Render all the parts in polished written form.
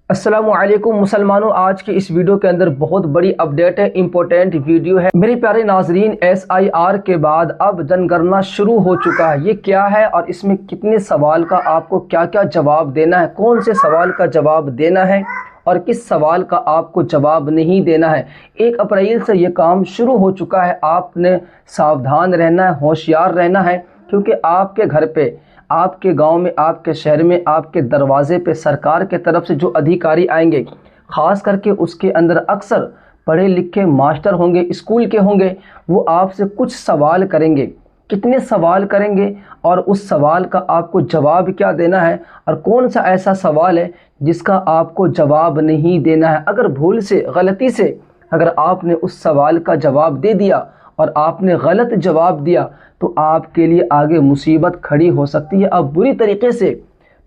अस्सलामुअलैकुम मुसलमानों, आज की इस वीडियो के अंदर बहुत बड़ी अपडेट है, इंपॉर्टेंट वीडियो है। मेरे प्यारे नाजरीन, SIR के बाद अब जनगणना शुरू हो चुका है। ये क्या है और इसमें कितने सवाल का आपको क्या क्या जवाब देना है, कौन से सवाल का जवाब देना है और किस सवाल का आपको जवाब नहीं देना है। 1 अप्रैल से ये काम शुरू हो चुका है। आपने सावधान रहना है, होशियार रहना है, क्योंकि आपके घर पे, आपके गांव में, आपके शहर में, आपके दरवाजे पे सरकार के तरफ से जो अधिकारी आएंगे, ख़ास करके उसके अंदर अक्सर पढ़े लिखे मास्टर होंगे, स्कूल के होंगे, वो आपसे कुछ सवाल करेंगे। कितने सवाल करेंगे और उस सवाल का आपको जवाब क्या देना है और कौन सा ऐसा सवाल है जिसका आपको जवाब नहीं देना है। अगर भूल से, गलती से अगर आपने उस सवाल का जवाब दे दिया और आपने गलत जवाब दिया तो आपके लिए आगे मुसीबत खड़ी हो सकती है, आप बुरी तरीके से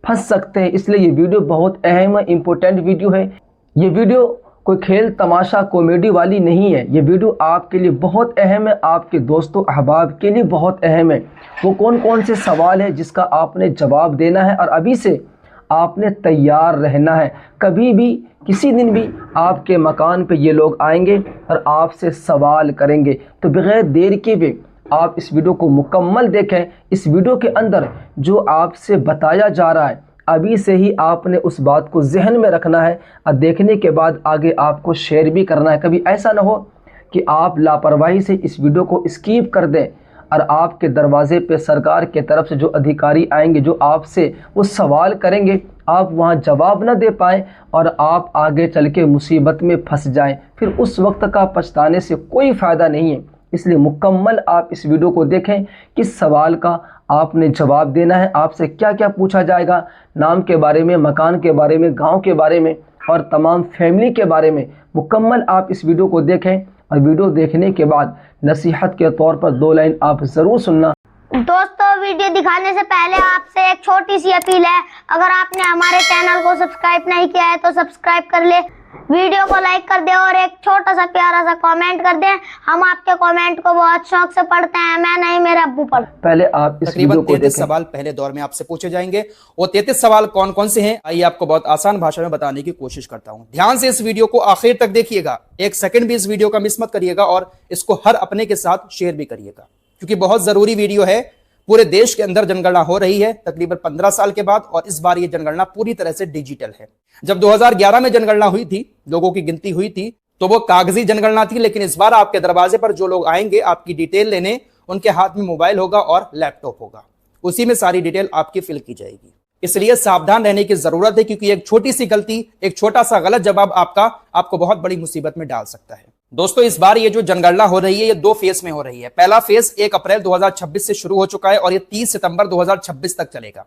फंस सकते हैं। इसलिए ये वीडियो बहुत अहम है, इम्पोर्टेंट वीडियो है। ये वीडियो कोई खेल तमाशा कॉमेडी वाली नहीं है। ये वीडियो आपके लिए बहुत अहम है, आपके दोस्तों अहबाब के लिए बहुत अहम है। वो कौन कौन से सवाल है जिसका आपने जवाब देना है और अभी से आपने तैयार रहना है। कभी भी, किसी दिन भी आपके मकान पे ये लोग आएंगे और आपसे सवाल करेंगे, तो बगैर देर के भी आप इस वीडियो को मुकम्मल देखें। इस वीडियो के अंदर जो आपसे बताया जा रहा है, अभी से ही आपने उस बात को जहन में रखना है और देखने के बाद आगे आपको शेयर भी करना है। कभी ऐसा ना हो कि आप लापरवाही से इस वीडियो को स्किप कर दें और आपके दरवाजे पे सरकार के तरफ से जो अधिकारी आएंगे, जो आपसे वो सवाल करेंगे, आप वहाँ जवाब न दे पाएँ और आप आगे चल के मुसीबत में फंस जाएं। फिर उस वक्त का पछताने से कोई फ़ायदा नहीं है। इसलिए मुकम्मल आप इस वीडियो को देखें, किस सवाल का आपने जवाब देना है, आपसे क्या क्या पूछा जाएगा, नाम के बारे में, मकान के बारे में, गांव के बारे में और तमाम फैमिली के बारे में। मुकम्मल आप इस वीडियो को देखें और वीडियो देखने के बाद नसीहत के तौर पर 2 लाइन आप ज़रूर सुनना। दोस्तों, वीडियो दिखाने से पहले आपसे एक छोटी सी अपील है। अगर आपने हमारे चैनल को सब्सक्राइब नहीं किया है तो सब्सक्राइब कर ले, वीडियो को लाइक कर दे और एक छोटा सा प्यारा सा कमेंट कर दें। हम आपके कमेंट को बहुत शौक से पढ़ते हैं। मैं नहीं, मेरे अब्बू पढ़ते। पहले आप इस वीडियो को 33 सवाल पहले दौर में आपसे पूछे जाएंगे। वो 33 सवाल कौन कौन से हैं, आइए आपको बहुत आसान भाषा में बताने की कोशिश करता हूं। ध्यान से इस वीडियो को आखिर तक देखिएगा, 1 सेकंड भी इस वीडियो का मिस मत करिएगा और इसको हर अपने के साथ शेयर भी करिएगा, क्योंकि बहुत जरूरी वीडियो है। पूरे देश के अंदर जनगणना हो रही है तकरीबन 15 साल के बाद, और इस बार ये जनगणना पूरी तरह से डिजिटल है। जब 2011 में जनगणना हुई थी, लोगों की गिनती हुई थी, तो वो कागजी जनगणना थी। लेकिन इस बार आपके दरवाजे पर जो लोग आएंगे आपकी डिटेल लेने, उनके हाथ में मोबाइल होगा और लैपटॉप होगा, उसी में सारी डिटेल आपकी फिल की जाएगी। इसलिए सावधान रहने की जरूरत है, क्योंकि एक छोटी सी गलती, एक छोटा सा गलत जवाब आपको बहुत बड़ी मुसीबत में डाल सकता है। दोस्तों, इस बार ये जो जनगणना हो रही है ये 2 फेज में हो रही है। पहला फेज 1 अप्रैल 2026 से शुरू हो चुका है और ये 30 सितंबर 2026 तक चलेगा।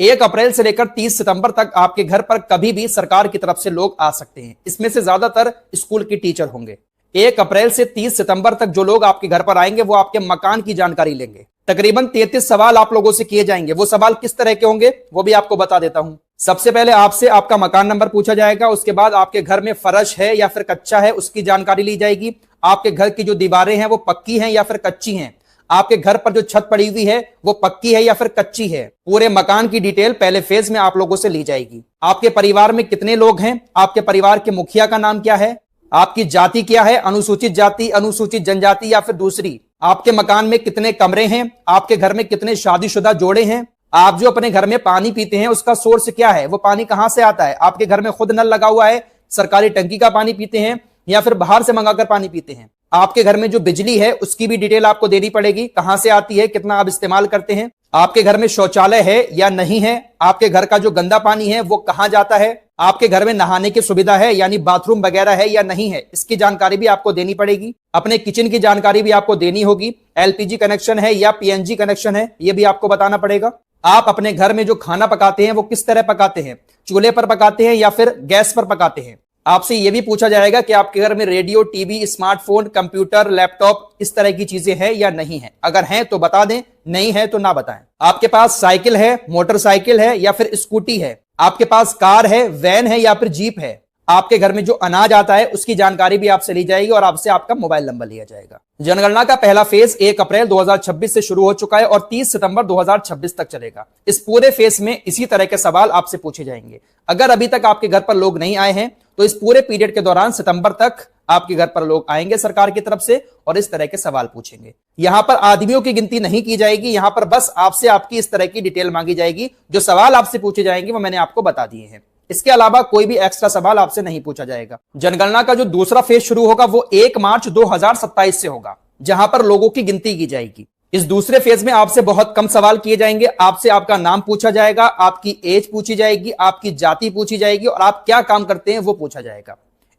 1 अप्रैल से लेकर 30 सितंबर तक आपके घर पर कभी भी सरकार की तरफ से लोग आ सकते हैं। इसमें से ज्यादातर स्कूल के टीचर होंगे। 1 अप्रैल से 30 सितंबर तक जो लोग आपके घर पर आएंगे वो आपके मकान की जानकारी लेंगे। तकरीबन 33 सवाल आप लोगों से किए जाएंगे। वो सवाल किस तरह के होंगे वो भी आपको बता देता हूं। सबसे पहले आपसे आपका मकान नंबर पूछा जाएगा। उसके बाद आपके घर में फर्श है या फिर कच्चा है, उसकी जानकारी ली जाएगी। आपके घर की जो दीवारें हैं वो पक्की हैं या फिर कच्ची हैं। आपके घर पर जो छत पड़ी हुई है वो पक्की है या फिर कच्ची है। पूरे मकान की डिटेल पहले फेज में आप लोगों से ली जाएगी। आपके परिवार में कितने लोग हैं, आपके परिवार के मुखिया का नाम क्या है, आपकी जाति क्या है, अनुसूचित जाति, अनुसूचित जनजाति या फिर दूसरी। आपके मकान में कितने कमरे हैं, आपके घर में कितने शादीशुदा जोड़े हैं। आप जो अपने घर में पानी पीते हैं उसका सोर्स क्या है, वो पानी कहां से आता है। आपके घर में खुद नल लगा हुआ है, सरकारी टंकी का पानी पीते हैं या फिर बाहर से मंगाकर पानी पीते हैं। आपके घर में जो बिजली है उसकी भी डिटेल आपको देनी पड़ेगी, कहां से आती है, कितना आप इस्तेमाल करते हैं। आपके घर में शौचालय है या नहीं है, आपके घर का जो गंदा पानी है वो कहां जाता है, आपके घर में नहाने की सुविधा है यानी बाथरूम वगैरह है या नहीं है, इसकी जानकारी भी आपको देनी पड़ेगी। अपने किचन की जानकारी भी आपको देनी होगी। LPG कनेक्शन है या PNG कनेक्शन है, ये भी आपको बताना पड़ेगा। आप अपने घर में जो खाना पकाते हैं वो किस तरह पकाते हैं, चूल्हे पर पकाते हैं या फिर गैस पर पकाते हैं। आपसे यह भी पूछा जाएगा कि आपके घर में radio, TV, smartphone, computer, laptop इस तरह की चीजें हैं या नहीं है। अगर हैं तो बता दें, नहीं है तो ना बताएं। आपके पास साइकिल है, मोटरसाइकिल है या फिर स्कूटी है। आपके पास कार है, वैन है या फिर जीप है। आपके घर में जो अनाज आता है उसकी जानकारी भी आपसे ली जाएगी और आपसे आपका मोबाइल नंबर लिया जाएगा। जनगणना का पहला फेज 1 अप्रैल 2026 से शुरू हो चुका है और 30 सितंबर 2026 तक चलेगा। इस पूरे फेज में इसी तरह के सवाल आपसे पूछे जाएंगे। अगर अभी तक आपके घर पर लोग नहीं आए हैं तो इस पूरे पीरियड के दौरान सितंबर तक आपके घर पर लोग आएंगे सरकार की तरफ से और इस तरह के सवाल पूछेंगे। यहां पर आदमियों की गिनती नहीं की जाएगी, यहां पर बस आपसे आपकी इस तरह की डिटेल मांगी जाएगी। जो सवाल आपसे पूछे जाएंगे वो मैंने आपको बता दिए हैं। इसके अलावा कोई भी एक्स्ट्रा सवाल आपसे नहीं पूछा जाएगा। जनगणना का जो दूसरा फेज शुरू होगा वो 1 मार्च 2027 से होगा, जहां पर लोगों की गिनती की जाएगी। इस दूसरे फेज में आपसे बहुत कम सवाल किए जाएंगे। आपसे आपका नाम पूछा जाएगा, आपकी एज पूछी जाएगी, आपकी जाति पूछी जाएगी और आप क्या काम करते हैं वो पूछा जाएगा।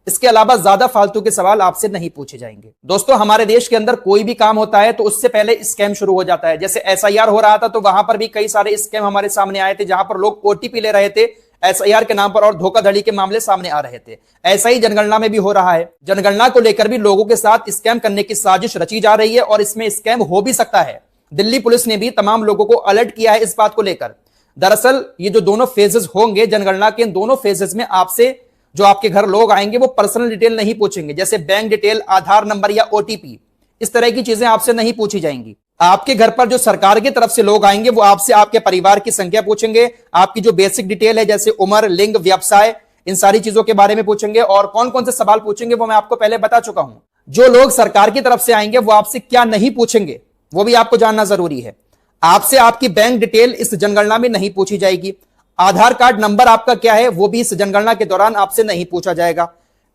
इसके अलावा ज्यादा फालतू के सवाल आपसे नहीं पूछे जाएंगे। दोस्तों, हमारे देश के अंदर कोई भी काम होता है तो उससे पहले स्कैम शुरू हो जाता है। जैसे SIR हो रहा था तो वहां पर भी कई सारे स्कैम हमारे सामने आए थे, जहां पर लोग OTP ले रहे थे SIR के नाम पर और धोखाधड़ी के मामले सामने आ रहे थे। ऐसा ही जनगणना में भी हो रहा है। जनगणना को लेकर भी लोगों के साथ स्कैम करने की साजिश रची जा रही है और इसमें स्कैम हो भी सकता है। दिल्ली पुलिस ने भी तमाम लोगों को अलर्ट किया है इस बात को लेकर। दरअसल ये जो दोनों फेजेस होंगे जनगणना के, इन दोनों फेजेस में आपसे जो आपके घर लोग आएंगे वो पर्सनल डिटेल नहीं पूछेंगे, जैसे बैंक डिटेल, आधार नंबर या OTP, इस तरह की चीजें आपसे नहीं पूछी जाएंगी। आपके घर पर जो सरकार की तरफ से लोग आएंगे वो आपसे आपके परिवार की संख्या पूछेंगे, आपकी जो बेसिक डिटेल है जैसे उम्र, लिंग, व्यवसाय, इन सारी चीजों के बारे में पूछेंगे। और कौन कौन से सवाल पूछेंगे वो मैं आपको पहले बता चुका हूं। जो लोग सरकार की तरफ से आएंगे वो आपसे क्या नहीं पूछेंगे वो भी आपको जानना जरूरी है। आपसे आपकी बैंक डिटेल इस जनगणना में नहीं पूछी जाएगी। आधार कार्ड नंबर आपका क्या है वो भी इस जनगणना के दौरान आपसे नहीं पूछा जाएगा।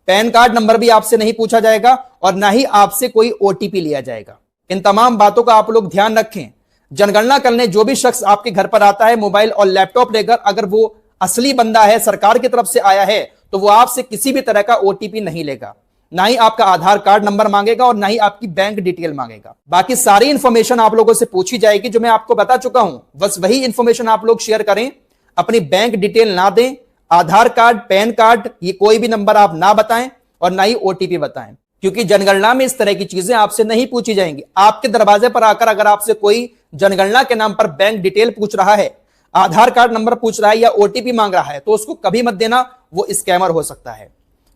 पैन कार्ड नंबर भी आपसे नहीं पूछा जाएगा और ना ही आपसे कोई OTP लिया जाएगा। इन तमाम बातों का आप लोग ध्यान रखें। जनगणना करने जो भी शख्स आपके घर पर आता है मोबाइल और लैपटॉप लेकर, अगर वो असली बंदा है, सरकार की तरफ से आया है, तो वो आपसे किसी भी तरह का OTP नहीं लेगा, ना ही आपका आधार कार्ड नंबर मांगेगा और ना ही आपकी बैंक डिटेल मांगेगा। बाकी सारी इंफॉर्मेशन आप लोगों से पूछी जाएगी जो मैं आपको बता चुका हूं। बस वही इंफॉर्मेशन आप लोग शेयर करें, अपनी बैंक डिटेल ना दें, आधार कार्ड, पैन कार्ड, ये कोई भी नंबर आप ना बताएं और ना ही OTP बताएं, क्योंकि जनगणना में इस तरह की चीजें आपसे नहीं पूछी जाएंगी। आपके दरवाजे पर आकर अगर आपसे कोई जनगणना के नाम पर बैंक डिटेल पूछ रहा है, आधार कार्ड नंबर पूछ रहा है या OTP मांग रहा है, तो उसको कभी मत देना, वो स्कैमर हो सकता है।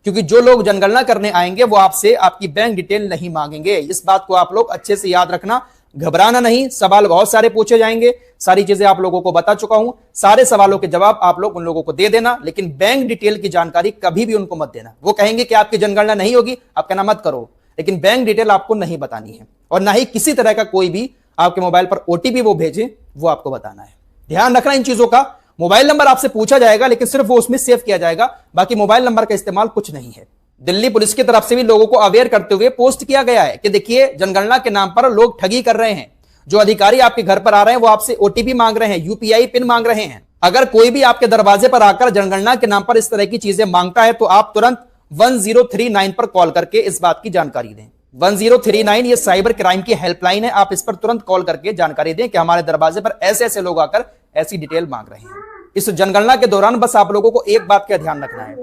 क्योंकि जो लोग जनगणना करने आएंगे वो आपसे आपकी बैंक डिटेल नहीं मांगेंगे। इस बात को आप लोग अच्छे से याद रखना, घबराना नहीं। सवाल बहुत सारे पूछे जाएंगे, सारी चीजें आप लोगों को बता चुका हूं। सारे सवालों के जवाब आप लोग उन लोगों को दे देना, लेकिन बैंक डिटेल की जानकारी कभी भी उनको मत देना। वो कहेंगे कि आपकी जनगणना नहीं होगी, आप कहना मत करो, लेकिन बैंक डिटेल आपको नहीं बतानी है और ना ही किसी तरह का कोई भी आपके मोबाइल पर OTP वो भेजे वो आपको बताना है। ध्यान रखना इन चीजों का। मोबाइल नंबर आपसे पूछा जाएगा लेकिन सिर्फ वो उसमें सेव किया जाएगा, बाकी मोबाइल नंबर का इस्तेमाल कुछ नहीं है। दिल्ली पुलिस की तरफ से भी लोगों को अवेयर करते हुए पोस्ट किया गया है कि देखिए जनगणना के नाम पर लोग ठगी कर रहे हैं। जो अधिकारी आपके घर पर आ रहे हैं वो आपसे OTP मांग रहे हैं, UPI पिन मांग रहे हैं। अगर कोई भी आपके दरवाजे पर आकर जनगणना के नाम पर इस तरह की चीजें मांगता है तो आप तुरंत 1039 पर कॉल करके इस बात की जानकारी दें। 1039 ये साइबर क्राइम की हेल्पलाइन है। आप इस पर तुरंत कॉल करके जानकारी दें कि हमारे दरवाजे पर ऐसे ऐसे लोग आकर ऐसी डिटेल मांग रहे हैं। इस जनगणना के दौरान बस आप लोगों को एक बात का ध्यान रखना है,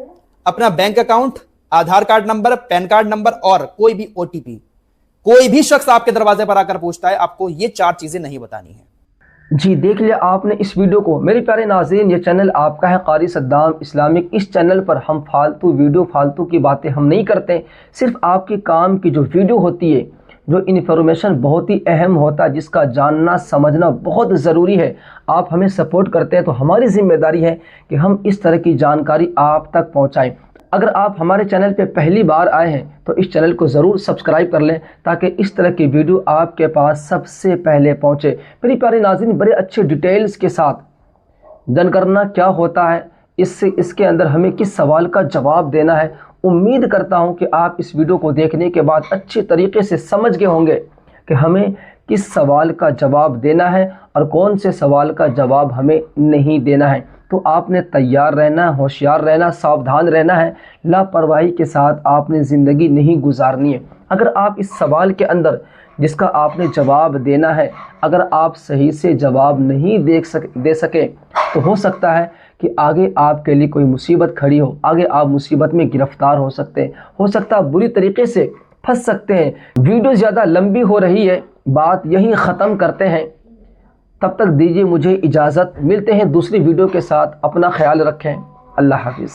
अपना bank account, Aadhaar card number, PAN card number और कोई भी OTP। कोई भी शख्स आपके दरवाजे पर आकर पूछता है, आपको ये 4 चीजें नहीं बतानी है। जी देख लिया आपने इस वीडियो को। मेरे प्यारे नाज़रीन, ये चैनल आपका है कारी सद्दाम इस्लामिक। इस चैनल पर हम फालतू वीडियो, फालतू की बातें हम नहीं करते। सिर्फ आपके काम की जो वीडियो होती है, जो इन्फॉर्मेशन बहुत ही अहम होता है, जिसका जानना समझना बहुत ज़रूरी है, आप हमें सपोर्ट करते हैं तो हमारी जिम्मेदारी है कि हम इस तरह की जानकारी आप तक पहुंचाएं। अगर आप हमारे चैनल पे पहली बार आए हैं तो इस चैनल को ज़रूर सब्सक्राइब कर लें ताकि इस तरह की वीडियो आपके पास सबसे पहले पहुंचे। मेरी प्यारी नाज़रीन, बड़े अच्छे डिटेल्स के साथ जनगणना क्या होता है, इसके अंदर हमें किस सवाल का जवाब देना है, उम्मीद करता हूं कि आप इस वीडियो को देखने के बाद अच्छे तरीके से समझ गए होंगे कि हमें किस सवाल का जवाब देना है और कौन से सवाल का जवाब हमें नहीं देना है। तो आपने तैयार रहना, होशियार रहना, सावधान रहना है। लापरवाही के साथ आपने ज़िंदगी नहीं गुजारनी है। अगर आप इस सवाल के अंदर जिसका आपने जवाब देना है, अगर आप सही से जवाब नहीं दे सके तो हो सकता है कि आगे आपके लिए कोई मुसीबत खड़ी हो, आगे आप मुसीबत में गिरफ्तार हो सकते हैं, हो सकता है बुरी तरीके से फंस सकते हैं। वीडियो ज़्यादा लंबी हो रही है, बात यहीं ख़त्म करते हैं। तब तक दीजिए मुझे इजाज़त, मिलते हैं दूसरी वीडियो के साथ। अपना ख्याल रखें। अल्लाह हाफिज़।